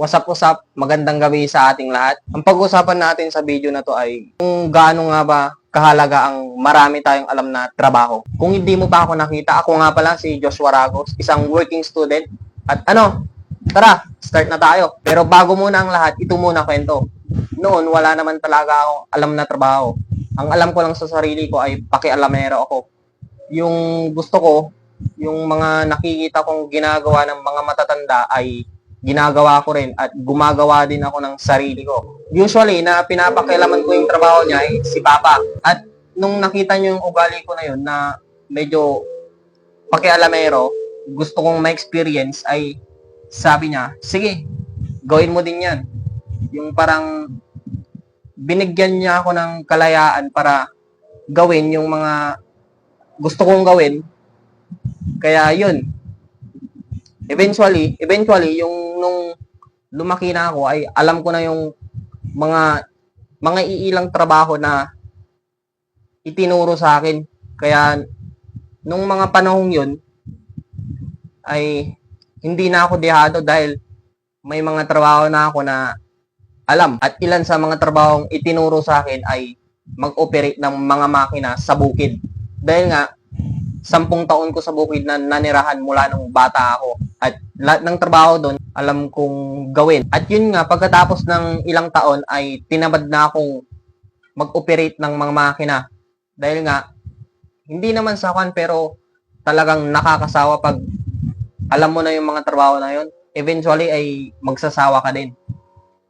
What's up? Magandang gabi sa ating lahat. Ang pag-usapan natin sa video na to ay kung gaano nga ba kahalaga ang marami tayong alam na trabaho. Kung hindi mo pa ako nakita, ako nga pala si Joshua Ragos, isang working student. At tara, start na tayo. Pero bago muna ang lahat, ito muna kwento. Noon, wala naman talaga akong alam na trabaho. Ang alam ko lang sa sarili ko ay pakialamero ako. Yung gusto ko, yung mga nakikita kong ginagawa ng mga matatanda ay ginagawa ko rin at gumagawa din ako ng sarili ko. Usually, na pinapakialaman ko yung trabaho niya ay si Papa. At nung nakita niyo yung ugali ko na yun na medyo pakialamero, gusto kong ma-experience ay sabi niya, sige, gawin mo din yan. Yung parang binigyan niya ako ng kalayaan para gawin yung mga gusto kong gawin. Kaya yun, eventually yung nung lumaki na ako ay alam ko na yung mga iilang trabaho na itinuro sa akin. Kaya nung mga panahong yun ay hindi na ako dehado dahil may mga trabaho na ako na alam. At ilan sa mga trabahong itinuro sa akin ay mag-operate ng mga makina sa bukid. Dahil nga 10 taon ko sa bukid na nanirahan mula nung bata ako. At lahat ng trabaho doon, alam kong gawin. At yun nga, pagkatapos ng ilang taon ay tinamad na akong mag-operate ng mga makina. Dahil nga, hindi naman sa akin pero talagang nakakasawa pag alam mo na yung mga trabaho na yun. Eventually ay magsasawa ka din.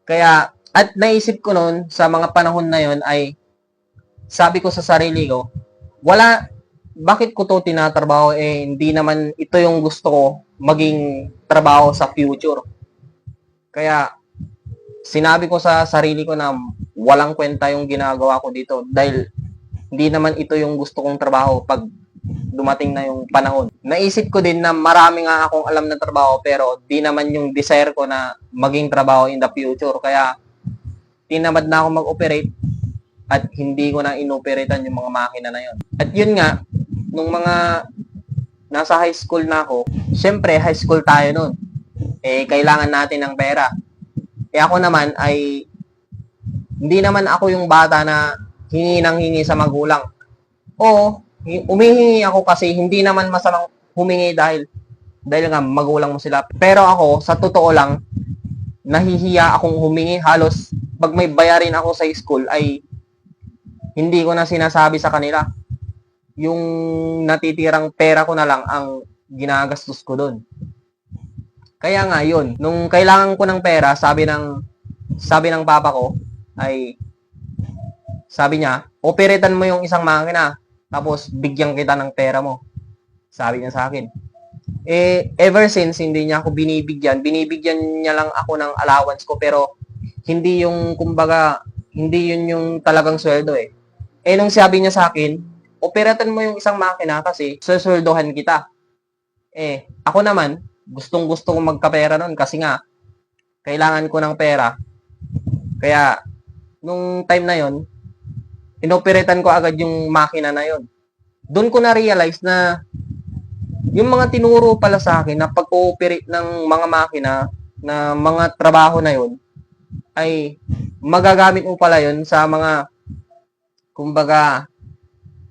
Kaya, at naisip ko noon sa mga panahon na yun ay sabi ko sa sarili ko, bakit ko to tinatrabaho hindi naman ito yung gusto ko maging trabaho sa future. Kaya sinabi ko sa sarili ko na walang kwenta yung ginagawa ko dito dahil hindi naman ito yung gusto kong trabaho pag dumating na yung panahon. Naisip ko din na marami nga akong alam na trabaho pero di naman yung desire ko na maging trabaho in the future. Kaya tinamad na ako mag-operate at hindi ko na inoperatan yung mga makina na yun. At yun nga, nung mga nasa high school na ako, syempre high school tayo nun. Kailangan natin ng pera. Ako naman ay hindi naman ako yung bata na hingi ng hingi sa magulang. O umihingi ako kasi hindi naman masamang humingi dahil nga magulang mo sila. Pero ako, sa totoo lang, nahihiya akong humingi. Halos pag may bayarin ako sa school ay hindi ko na sinasabi sa kanila. Yung natitirang pera ko na lang ang ginagastos ko doon. Kaya nga yun, nung kailangan ko ng pera, sabi ng papa ko ay sabi niya, operetan mo yung isang makina tapos bigyan kita ng pera mo. Sabi niya sa akin. Ever since hindi niya ako binibigyan niya lang ako ng allowance ko pero hindi yung kumbaga hindi yun yung talagang sweldo nung sabi niya sa akin, operatan mo yung isang makina kasi susweldohan kita. Ako naman, gustong-gusto kong magkapera nun kasi nga, kailangan ko ng pera. Kaya, nung time na yon, inoperatan ko agad yung makina na yon. Doon ko na-realize na yung mga tinuro pala sa akin na pag-ooperate ng mga makina, na mga trabaho na yon, ay magagamit mo pala yon sa mga kumbaga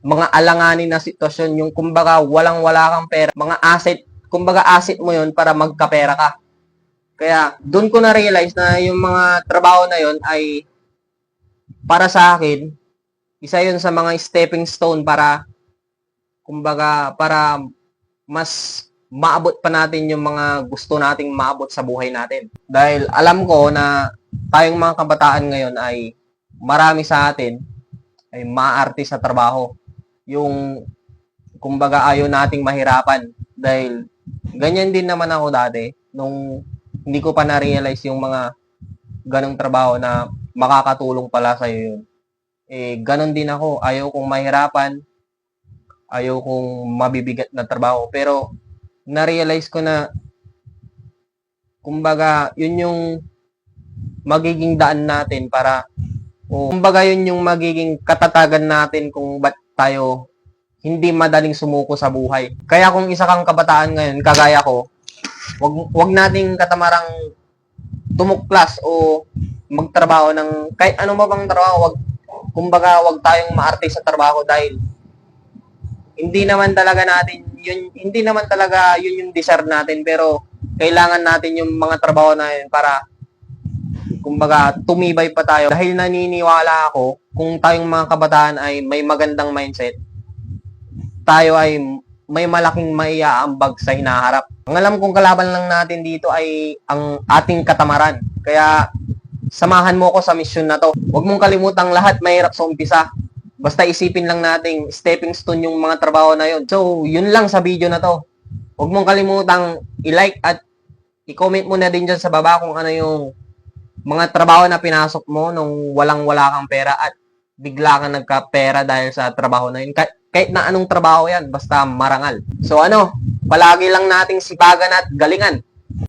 mga alanganin na sitwasyon, yung kumbaga walang-wala kang pera, mga asset, kumbaga asset mo yon para magkapera ka. Kaya doon ko na-realize na yung mga trabaho na yon ay para sa akin, isa yun sa mga stepping stone para kumbaga para mas maabot pa natin yung mga gusto nating maabot sa buhay natin. Dahil alam ko na tayong mga kabataan ngayon ay marami sa atin ay maarte sa trabaho. Yung kumbaga ayaw nating mahirapan dahil ganyan din naman ako dati nung hindi ko pa na-realize yung mga ganong trabaho na makakatulong pala sa'yo yun. Ganon din ako, ayaw kong mahirapan, ayaw kong mabibigat na trabaho pero na-realize ko na kumbaga yun yung magiging daan natin para kumbaga yun yung magiging katatagan natin kung ba't tayo hindi madaling sumuko sa buhay. Kaya kung isa kang kabataan ngayon, kagaya ko, wag nating katamarang tumuklas o magtrabaho ng kahit ano ba bang trabaho. Wag tayong maarte sa trabaho dahil hindi naman talaga yun yung deserve natin, pero kailangan natin yung mga trabaho na yun para kumbaga tumibay pa tayo. Dahil naniniwala ako kung tayong mga kabataan ay may magandang mindset, tayo ay may malaking maiaambag sa hinaharap. Ang alam kong kalaban lang natin dito ay ang ating katamaran. Kaya samahan mo ko sa mission na to. Huwag mong kalimutang lahat mahirap sa umpisa. Basta isipin lang nating stepping stone yung mga trabaho na yun. So, yun lang sa video na to. Huwag mong kalimutang i-like at i-comment mo na din dyan sa baba kung ano yung mga trabaho na pinasok mo nung walang-wala kang pera at bigla kang nagka-pera dahil sa trabaho na yun. Kahit na anong trabaho yan, basta marangal. So palagi lang nating sipagan at galingan.